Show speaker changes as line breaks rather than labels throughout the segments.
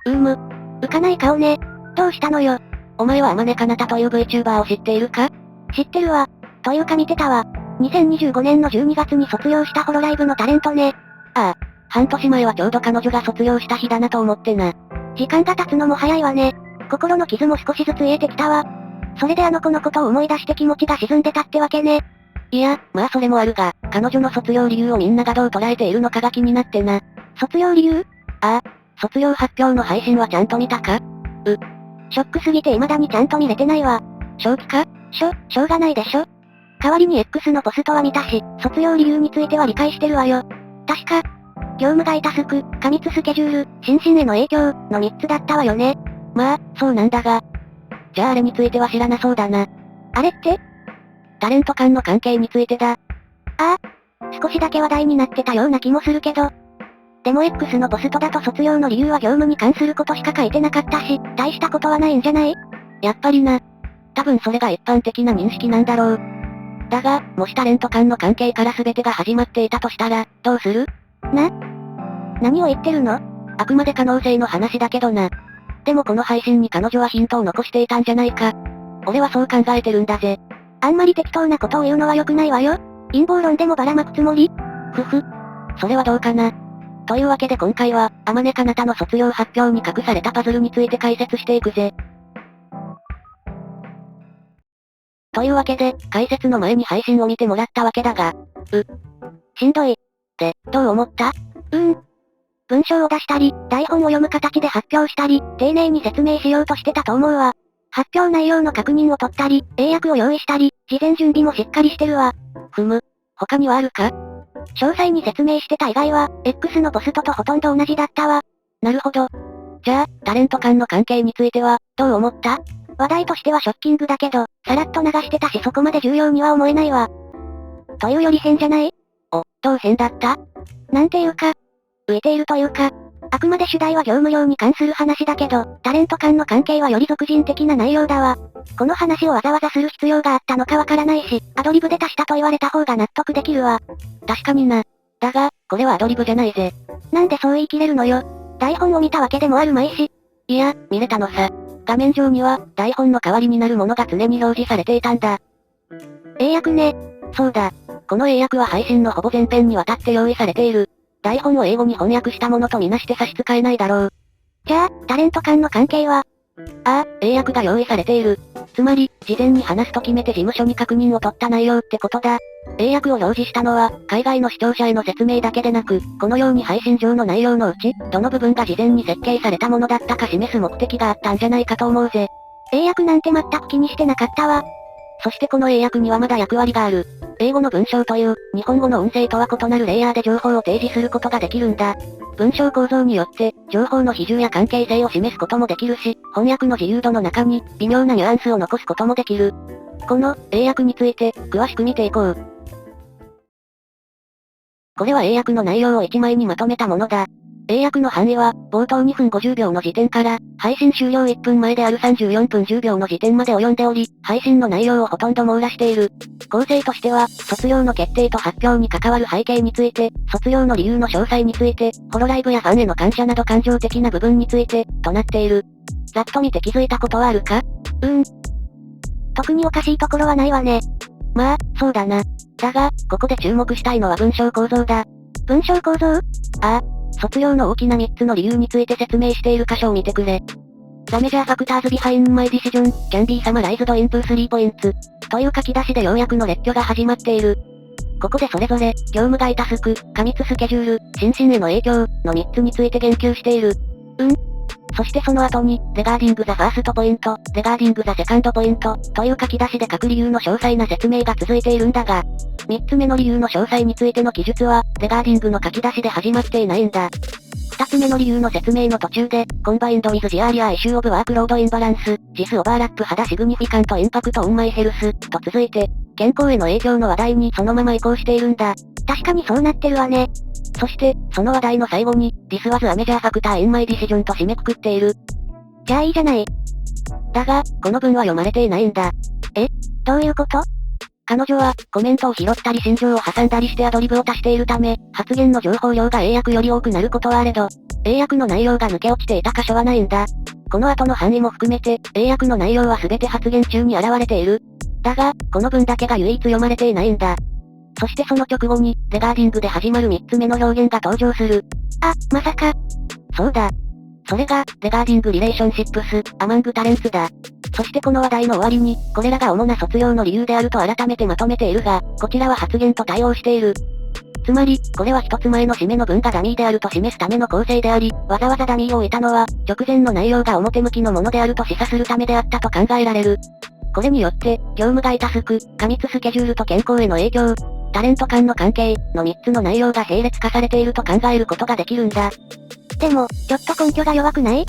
浮かない顔ね。どうしたのよ。
お前は天音かなたという VTuber を知っているか？
知ってるわ。というか見てたわ。2025年の12月に卒業したホロライブのタレントね。
ああ。半年前はちょうど彼女が卒業した日だなと思ってな。
時間が経つのも早いわね。心の傷も少しずつ癒えてきたわ。それであの子のことを思い出して気持ちが沈んでたってわけね。
いや、まあそれもあるが、彼女の卒業理由をみんながどう捉えているのかが気になってな。
卒業理由？
ああ。卒業発表の配信はちゃんと見たか？
ショックすぎて未だにちゃんと見れてないわ。
正気か？
しょうがないでしょ。代わりに X のポストは見たし、卒業理由については理解してるわよ。確か、業務外タスク、過密スケジュール、心身への影響、の3つだったわよね。
まあ、そうなんだが。じゃああれについては知らなそうだな。
あれって？
タレント間の関係についてだ。
ああ、少しだけ話題になってたような気もするけど。でも X のポストだと卒業の理由は業務に関することしか書いてなかったし、大したことはないんじゃない？
やっぱりな。多分それが一般的な認識なんだろう。だが、もしタレント間の関係から全てが始まっていたとしたら、どうする？
何を言ってるの？
あくまで可能性の話だけどな。でもこの配信に彼女はヒントを残していたんじゃないか。俺はそう考えてるんだぜ。
あんまり適当なことを言うのは良くないわよ。陰謀論でもばらまくつもり？
それはどうかな。というわけで今回は、天音かなたの卒業発表に隠されたパズルについて解説していくぜ。というわけで、解説の前に配信を見てもらったわけだが、
しんどい。
で、どう思った？
文章を出したり、台本を読む形で発表したり、丁寧に説明しようとしてたと思うわ。発表内容の確認を取ったり、英訳を用意したり、事前準備もしっかりしてるわ。
他にはあるか？
詳細に説明してた以外は、X のポストとほとんど同じだったわ。
なるほど。じゃあ、タレント間の関係については、どう思った？
話題としてはショッキングだけど、さらっと流してたしそこまで重要には思えないわ。というより変じゃない？
どう変だった？
なんていうか、浮いているというか、あくまで主題は業務量に関する話だけど、タレント間の関係はより俗人的な内容だわ。この話をわざわざする必要があったのかわからないし、アドリブで足したと言われた方が納得できるわ。
確かにな。だが、これはアドリブじゃないぜ。
なんでそう言い切れるのよ。台本を見たわけでもあるまいし。
いや、見れたのさ。画面上には、台本の代わりになるものが常に表示されていたんだ。
英訳ね。
そうだ。この英訳は配信のほぼ全編にわたって用意されている。台本を英語に翻訳したものとみなして差し支えないだろう。
じゃあ、タレント間の関係は？
英訳が用意されている。つまり、事前に話すと決めて事務所に確認を取った内容ってことだ。英訳を表示したのは、海外の視聴者への説明だけでなく、このように配信上の内容のうち、どの部分が事前に設計されたものだったか示す目的があったんじゃないかと思うぜ。
英訳なんて全く気にしてなかったわ。
そしてこの英訳にはまだ役割がある。英語の文章という、日本語の音声とは異なるレイヤーで情報を提示することができるんだ。文章構造によって、情報の比重や関係性を示すこともできるし、翻訳の自由度の中に、微妙なニュアンスを残すこともできる。この、英訳について、詳しく見ていこう。これは英訳の内容を1枚にまとめたものだ。英訳の範囲は、冒頭2分50秒の時点から、配信終了1分前である34分10秒の時点まで及んでおり、配信の内容をほとんど網羅している。構成としては、卒業の決定と発表に関わる背景について、卒業の理由の詳細について、ホロライブやファンへの感謝など感情的な部分について、となっている。ざっと見て気づいたことはあるか？
特におかしいところはないわね。
まあ、そうだな。だが、ここで注目したいのは文章構造だ。
文章構造？
卒業の大きな3つの理由について説明している箇所を見てくれ。The major factors behind my decision can be summarized into 3 points という書き出しでようやくの列挙が始まっている。ここでそれぞれ、業務外タスク、過密スケジュール、心身への影響、の3つについて言及している。そしてその後に、regarding the first point, regarding the second point という書き出しで各理由の詳細な説明が続いているんだが、3つ目の理由の詳細についての記述は、regarding の書き出しで始まっていないんだ。2つ目の理由の説明の途中で、combined with the area issue of workload imbalance, this overlap had significant impact on my health と続いて、健康への影響の話題にそのまま移行しているんだ。
確かにそうなってるわね。
そして、その話題の最後に、This was a major factor in my decision と締めくくっている。
じゃあいいじゃない。
だが、この文は読まれていないんだ。
どういうこと？
彼女は、コメントを拾ったり心情を挟んだりしてアドリブを足しているため、発言の情報量が英訳より多くなることはあれど、英訳の内容が抜け落ちていた箇所はないんだ。この後の範囲も含めて、英訳の内容は全て発言中に現れている。だが、この文だけが唯一読まれていないんだ。そしてその直後に、レガーディングで始まる3つ目の表現が登場する。
あ、まさか。
そうだ。それが、レガーディングリレーションシップス、アマングタレンツだ。そしてこの話題の終わりに、これらが主な卒業の理由であると改めてまとめているが、こちらは発言と対応している。つまり、これは一つ前の締めの文がダミーであると示すための構成であり、わざわざダミーを置いたのは、直前の内容が表向きのものであると示唆するためであったと考えられる。これによって、業務外タスク、過密スケジュールと健康への影響、タレント間の関係、の3つの内容が並列化されていると考えることができるんだ。
でも、ちょっと根拠が弱くない？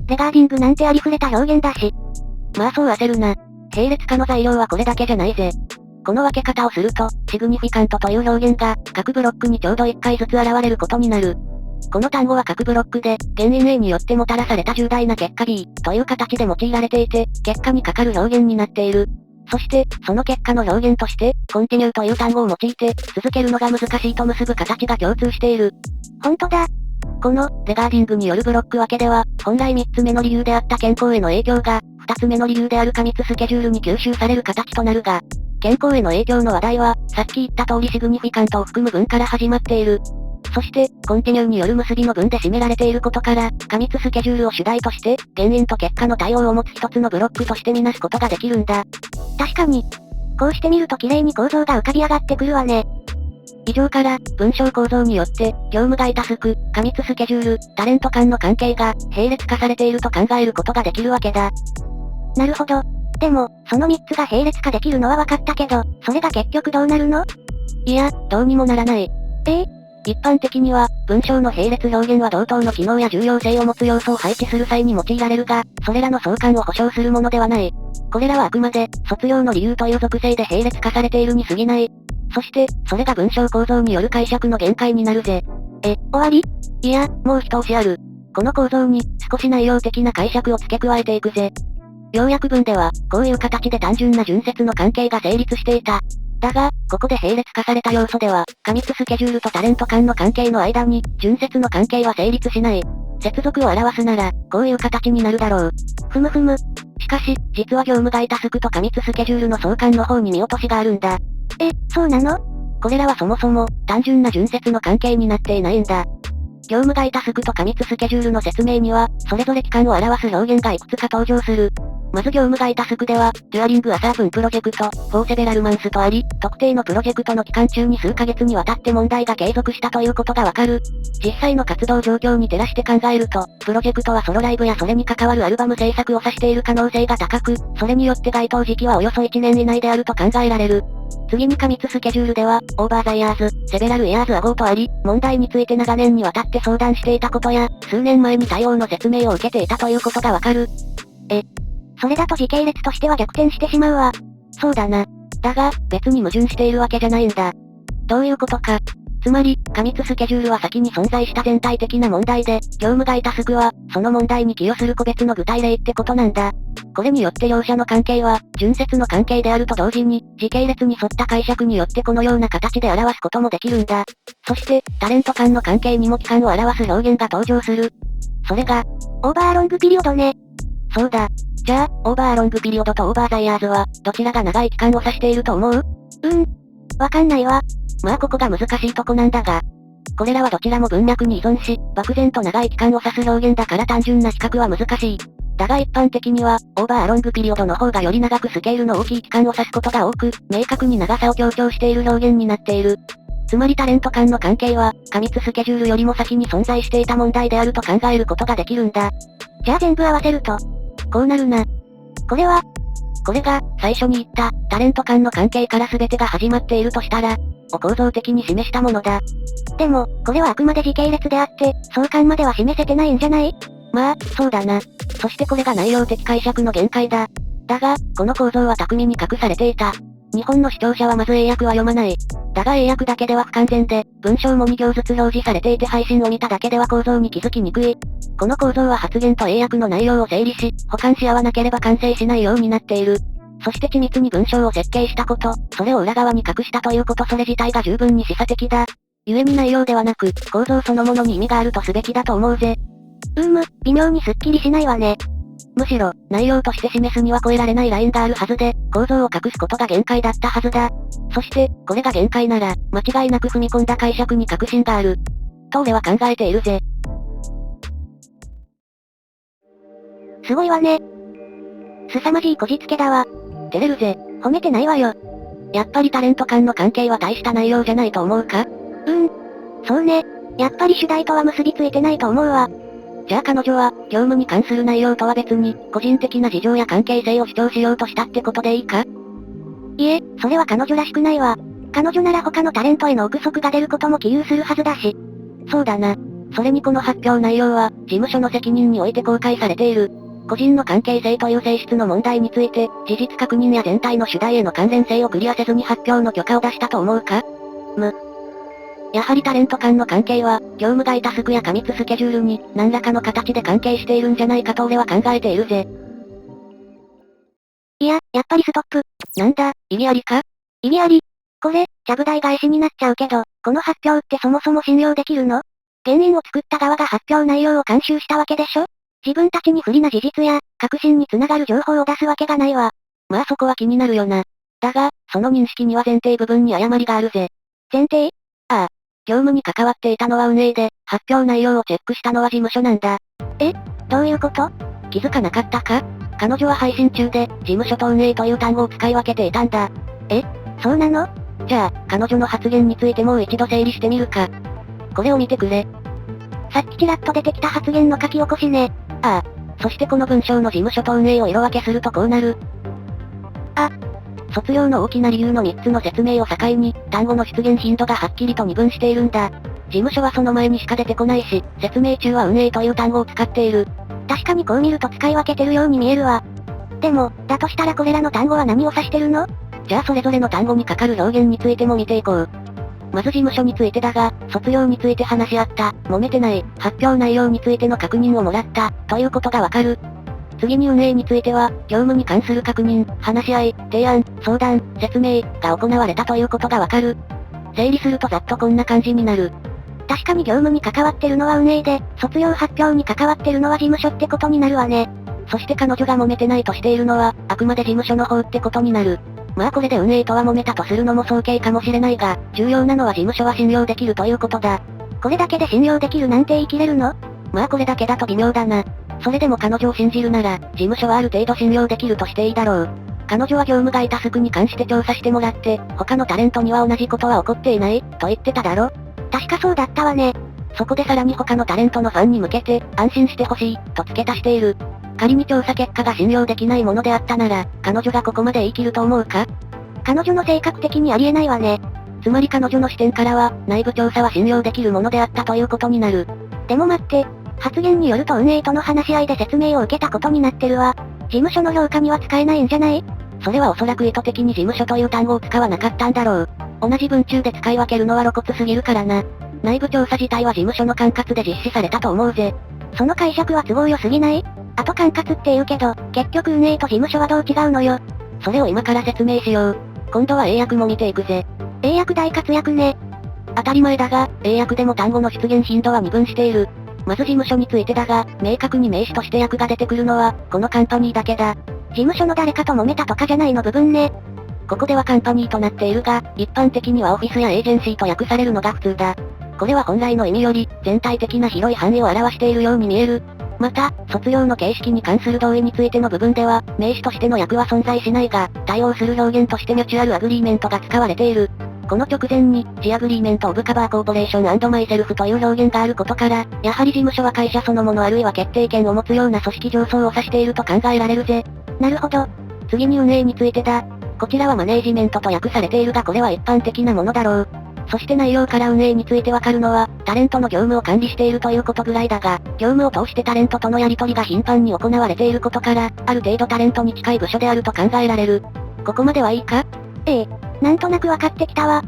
レガーディングなんてありふれた表現だし。
まあそう焦るな。並列化の材料はこれだけじゃないぜ。この分け方をすると、シグニフィカントという表現が、各ブロックにちょうど1回ずつ現れることになる。この単語は各ブロックで、原因 A によってもたらされた重大な結果 B という形で用いられていて、結果にかかる表現になっている。そして、その結果の表現として、コンティニューという単語を用いて、続けるのが難しいと結ぶ形が共通している。
ほんとだ。
この、レガーディングによるブロック分けでは、本来3つ目の理由であった健康への影響が、2つ目の理由である過密スケジュールに吸収される形となるが、健康への影響の話題は、さっき言った通りシグニフィカントを含む文から始まっている。そして、コンティニューによる結びの文で占められていることから、過密スケジュールを主題として、原因と結果の対応を持つ一つのブロックとしてみなすことができるんだ。
確かに。こうして見ると綺麗に構造が浮かび上がってくるわね。
以上から、文章構造によって、業務外タスク、過密スケジュール、タレント間の関係が、並列化されていると考えることができるわけだ。
なるほど。でも、その3つが並列化できるのは分かったけど、それが結局どうなるの？
いや、どうにもならない。一般的には、文章の並列表現は同等の機能や重要性を持つ要素を配置する際に用いられるが、それらの相関を保証するものではない。これらはあくまで、卒業の理由という属性で並列化されているに過ぎない。そして、それが文章構造による解釈の限界になるぜ。
終わり？
いや、もう一押しある。この構造に、少し内容的な解釈を付け加えていくぜ。要約文では、こういう形で単純な順接の関係が成立していた。だが、ここで並列化された要素では、過密スケジュールとタレント間の関係の間に、順接の関係は成立しない。接続を表すなら、こういう形になるだろう。
ふむふむ。
しかし、実は業務外タスクと過密スケジュールの相関の方に見落としがあるんだ。
そうなの？
これらはそもそも、単純な順接の関係になっていないんだ。業務外タスクと過密スケジュールの説明には、それぞれ期間を表す表現がいくつか登場する。まず業務外タスクでは、デュアリングアサープンプロジェクト、フォーセベラルマンスとあり、特定のプロジェクトの期間中に数ヶ月にわたって問題が継続したということがわかる。実際の活動状況に照らして考えると、プロジェクトはソロライブやそれに関わるアルバム制作を指している可能性が高く、それによって該当時期はおよそ1年以内であると考えられる。次に過密スケジュールでは、オーバーザイヤーズ、セベラルイヤーズアゴーとあり、問題について長年にわたって相談していたことや、数年前に対応の説明を受けていたということがわかる。
それだと時系列としては逆転してしまうわ。
そうだな。だが、別に矛盾しているわけじゃないんだ。どういうことか。つまり、過密スケジュールは先に存在した全体的な問題で、業務外タスクは、その問題に寄与する個別の具体例ってことなんだ。これによって両者の関係は、順接の関係であると同時に、時系列に沿った解釈によってこのような形で表すこともできるんだ。そして、タレント間の関係にも期間を表す表現が登場する。それが、
オーバーロングピリオドね。
そうだ。じゃあ、オーバーロングピリオドとオーバーザイヤーズは、どちらが長い期間を指していると思う？
わかんないわ。
まあここが難しいとこなんだが。これらはどちらも文脈に依存し、漠然と長い期間を指す表現だから単純な比較は難しい。だが一般的には、オーバーロングピリオドの方がより長くスケールの大きい期間を指すことが多く、明確に長さを強調している表現になっている。つまりタレント間の関係は、過密スケジュールよりも先に存在していた問題であると考えることができるんだ。
じゃあ全部合わせると、
こうなるな。
これが、
最初に言った、タレント間の関係から全てが始まっているとしたら、を構造的に示したものだ。
でも、これはあくまで時系列であって、相関までは示せてないんじゃない？
まあ、そうだな。そしてこれが内容的解釈の限界だ。だが、この構造は巧みに隠されていた。日本の視聴者はまず英訳は読まない。だが英訳だけでは不完全で、文章も2行ずつ表示されていて配信を見ただけでは構造に気づきにくい。この構造は発言と英訳の内容を整理し、補完し合わなければ完成しないようになっている。そして緻密に文章を設計したこと、それを裏側に隠したということそれ自体が十分に示唆的だ。故に内容ではなく、構造そのものに意味があるとすべきだと思うぜ。
微妙にスッキリしないわね。
むしろ、内容として示すには超えられないラインがあるはずで、構造を隠すことが限界だったはずだ。そして、これが限界なら、間違いなく踏み込んだ解釈に確信がある。と俺は考えているぜ。
すごいわね。凄まじいこじつけだわ。
照れるぜ。
褒めてないわよ。
やっぱりタレント間の関係は大した内容じゃないと思うか？
そうね。やっぱり主題とは結びついてないと思うわ。
じゃあ彼女は、業務に関する内容とは別に、個人的な事情や関係性を主張しようとしたってことでいいか？
いえ、それは彼女らしくないわ。彼女なら他のタレントへの憶測が出ることも起憂するはずだし。
そうだな。それにこの発表内容は、事務所の責任において公開されている。個人の関係性という性質の問題について、事実確認や全体の主題への関連性をクリアせずに発表の許可を出したと思うか？やはりタレント間の関係は、業務外タスクや過密スケジュールに、何らかの形で関係しているんじゃないかと俺は考えているぜ。
いや、やっぱりストップ。
なんだ、意義ありか？
意義あり。これ、ちゃぶ台返しになっちゃうけど、この発表ってそもそも信用できるの？原因を作った側が発表内容を監修したわけでしょ？自分たちに不利な事実や、確信につながる情報を出すわけがないわ。
まあそこは気になるよな。だが、その認識には前提部分に誤りがあるぜ。
前提？
ああ。業務に関わっていたのは運営で、発表内容をチェックしたのは事務所なんだ。
どういうこと？
気づかなかったか？彼女は配信中で、事務所と運営という単語を使い分けていたんだ。
そうなの？
じゃあ、彼女の発言についてもう一度整理してみるか。これを見てくれ。
さっきちらっと出てきた発言の書き起こしね。
ああ。そしてこの文章の事務所と運営を色分けするとこうなる。卒業の大きな理由の3つの説明を境に、単語の出現頻度がはっきりと二分しているんだ。事務所はその前にしか出てこないし、説明中は運営という単語を使っている。
確かにこう見ると使い分けてるように見えるわ。でも、だとしたらこれらの単語は何を指してるの？
じゃあそれぞれの単語にかかる表現についても見ていこう。まず事務所についてだが、卒業について話し合った、揉めてない、発表内容についての確認をもらった、ということがわかる。次に運営については、業務に関する確認、話し合い、提案、相談、説明、が行われたということがわかる。整理するとざっとこんな感じになる。
確かに業務に関わってるのは運営で、卒業発表に関わってるのは事務所ってことになるわね。
そして彼女が揉めてないとしているのは、あくまで事務所の方ってことになる。まあこれで運営とは揉めたとするのも早計かもしれないが、重要なのは事務所は信用できるということだ。
これだけで信用できるなんて言い切れるの？
まあこれだけだと微妙だな。それでも彼女を信じるなら、事務所はある程度信用できるとしていいだろう。彼女は業務外タスクに関して調査してもらって、他のタレントには同じことは起こっていない、と言ってただろ。
確かそうだったわね。
そこでさらに他のタレントのファンに向けて、安心してほしい、と付け足している。仮に調査結果が信用できないものであったなら、彼女がここまで言い切ると思うか？
彼女の性格的にありえないわね。
つまり彼女の視点からは、内部調査は信用できるものであったということになる。
でも待って、発言によると運営との話し合いで説明を受けたことになってるわ。事務所の評価には使えないんじゃない？
それはおそらく意図的に事務所という単語を使わなかったんだろう。同じ文中で使い分けるのは露骨すぎるからな。内部調査自体は事務所の管轄で実施されたと思うぜ。
その解釈は都合良すぎない？あと管轄って言うけど、結局運営と事務所はどう違うのよ。
それを今から説明しよう。今度は英訳も見ていくぜ。
英訳大活躍ね。
当たり前だが、英訳でも単語の出現頻度は二分している。まず事務所についてだが、明確に名詞として訳が出てくるのは、このカンパニーだけだ。
事務所の誰かと揉めたとかじゃないの部分ね。
ここではカンパニーとなっているが、一般的にはオフィスやエージェンシーと訳されるのが普通だ。これは本来の意味より、全体的な広い範囲を表しているように見える。また、卒業の形式に関する同意についての部分では、名詞としての訳は存在しないが、対応する表現としてミュチュアルアグリーメントが使われている。この直前に、ジアグリーメントオブカバーコーポレーションマイセルフという表現があることから、やはり事務所は会社そのものあるいは決定権を持つような組織上層を指していると考えられるぜ。
なるほど。
次に運営についてだ。こちらはマネージメントと訳されているがこれは一般的なものだろう。そして内容から運営についてわかるのは、タレントの業務を管理しているということぐらいだが、業務を通してタレントとのやり取りが頻繁に行われていることから、ある程度タレントに近い部署であると考えられる。ここまではいいか？
なんとなくわかってきたわ。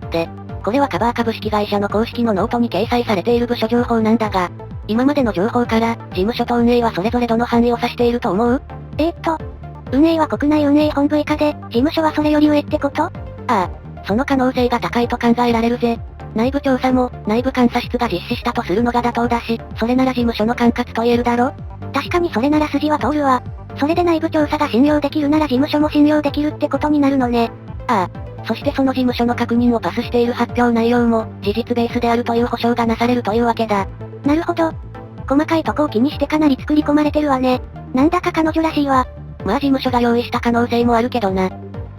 で、これはカバー株式会社の公式のノートに掲載されている部署情報なんだが、今までの情報から、事務所と運営はそれぞれどの範囲を指していると思う？
運営は国内運営本部以下で、事務所はそれより上ってこと？
ああ、その可能性が高いと考えられるぜ。内部調査も、内部監査室が実施したとするのが妥当だし、それなら事務所の管轄と言えるだろ？
確かにそれなら筋は通るわ。それで内部調査が信用できるなら事務所も信用できるってことになるのね。
ああ。そしてその事務所の確認をパスしている発表内容も、事実ベースであるという保証がなされるというわけだ。
なるほど。細かいとこを気にしてかなり作り込まれてるわね。なんだか彼女らしいわ。
まあ事務所が用意した可能性もあるけどな。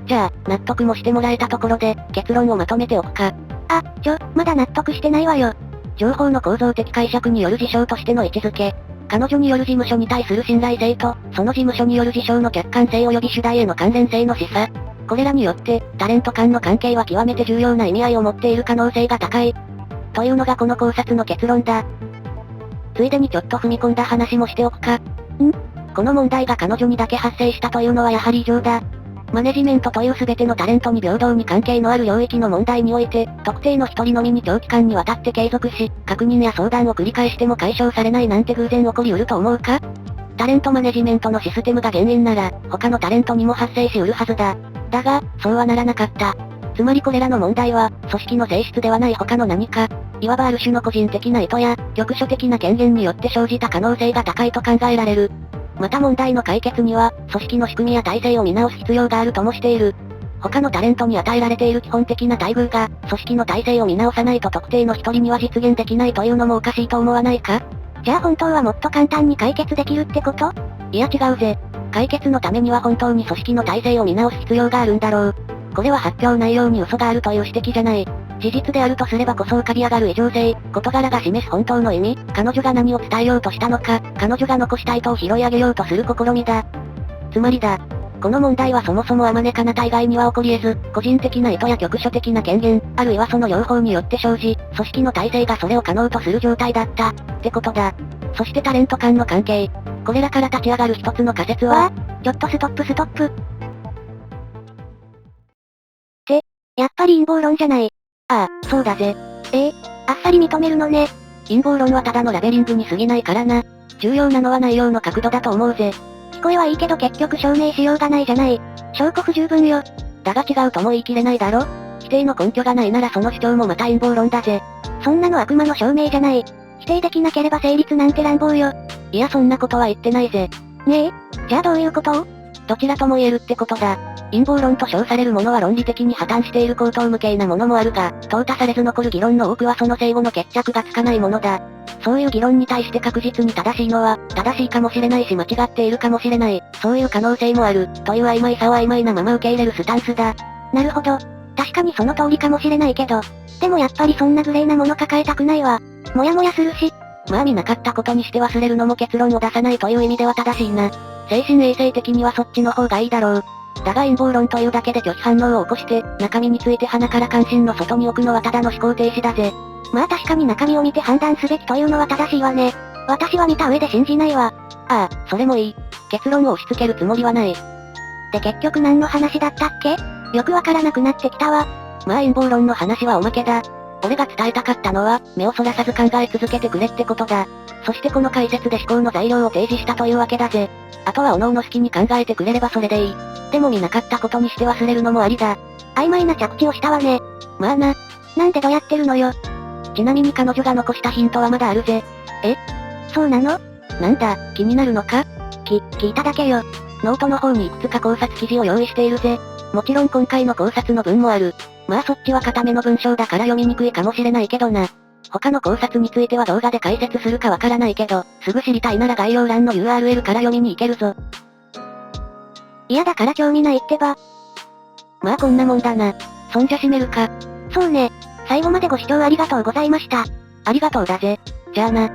じゃあ、納得もしてもらえたところで、結論をまとめておくか。
まだ納得してないわよ。
情報の構造的解釈による事象としての位置づけ。彼女による事務所に対する信頼性と、その事務所による事象の客観性及び主題への関連性の示唆。これらによって、タレント間の関係は極めて重要な意味合いを持っている可能性が高い。というのがこの考察の結論だ。ついでにちょっと踏み込んだ話もしておくか。この問題が彼女にだけ発生したというのはやはり異常だ。マネジメントという全てのタレントに平等に関係のある領域の問題において、特定の一人のみに長期間にわたって継続し、確認や相談を繰り返しても解消されないなんて偶然起こりうると思うか？タレントマネジメントのシステムが原因なら、他のタレントにも発生しうるはずだ。だが、そうはならなかった。つまりこれらの問題は、組織の性質ではない他の何か、いわばある種の個人的な意図や、局所的な権限によって生じた可能性が高いと考えられる。また問題の解決には、組織の仕組みや体制を見直す必要があるともしている。他のタレントに与えられている基本的な待遇が、組織の体制を見直さないと特定の一人には実現できないというのもおかしいと思わないか？
じゃあ本当はもっと簡単に解決できるってこと？
いや違うぜ。解決のためには本当に組織の体制を見直す必要があるんだろう。これは発表内容に嘘があるという指摘じゃない。事実であるとすればこそ浮かび上がる異常性、事柄が示す本当の意味、彼女が何を伝えようとしたのか、彼女が残した意図を拾い上げようとする試みだ。つまりだ。この問題はそもそもあまねかなた以外には起こり得ず、個人的な意図や局所的な権限、あるいはその両方によって生じ、組織の体制がそれを可能とする状態だった、ってことだ。そしてタレント間の関係。これらから立ち上がる一つの仮説は、
ちょっとストップ。やっぱり陰謀論じゃない。
ああ、そうだぜ。
あっさり認めるのね。
陰謀論はただのラベリングに過ぎないからな。重要なのは内容の角度だと思うぜ。
聞こえはいいけど結局証明しようがないじゃない。証拠不十分よ。
だが違うとも言い切れないだろ？否定の根拠がないならその主張もまた陰謀論だぜ。
そんなの悪魔の証明じゃない。否定できなければ成立なんて乱暴よ。
いやそんなことは言ってないぜ。
ねえ？じゃあどういうこと？
どちらとも言えるってことだ。陰謀論と称されるものは論理的に破綻している口頭無形なものもあるが、淘汰されず残る議論の多くはその正誤の決着がつかないものだ。そういう議論に対して確実に正しいのは、正しいかもしれないし間違っているかもしれない、そういう可能性もある、という曖昧さを曖昧なまま受け入れるスタンスだ。
なるほど。確かにその通りかもしれないけど、でもやっぱりそんなグレーなもの抱えたくないわ。もやもやするし。
まあ見なかったことにして忘れるのも結論を出さないという意味では正しいな。精神衛生的にはそっちの方がいいだろう。だが陰謀論というだけで拒否反応を起こして、中身について鼻から関心の外に置くのはただの思考停止だぜ。
まあ確かに中身を見て判断すべきというのは正しいわね。私は見た上で信じないわ。
ああ、それもいい。結論を押し付けるつもりはない。
で結局何の話だったっけ？よくわからなくなってきたわ。
まあ陰謀論の話はおまけだ。俺が伝えたかったのは、目をそらさず考え続けてくれってことだ。そしてこの解説で思考の材料を提示したというわけだぜ。あとは各々好きに考えてくれればそれでいい。でも見なかったことにして忘れるのもありだ。
曖昧な着地をしたわね。
まあな。
なんでどうやってるのよ。
ちなみに彼女が残したヒントはまだあるぜ。
そうなの？
なんだ、気になるのか？
聞いただけよ。
ノートの方にいくつか考察記事を用意しているぜ。もちろん今回の考察の文もある。まあそっちは固めの文章だから読みにくいかもしれないけどな。他の考察については動画で解説するかわからないけど、すぐ知りたいなら概要欄の URL から読みに行けるぞ。
嫌だから興味ないってば。
まあこんなもんだな。そんじゃ締めるか。
そうね。最後までご視聴ありがとうございました。
ありがとうだぜ。じゃあな。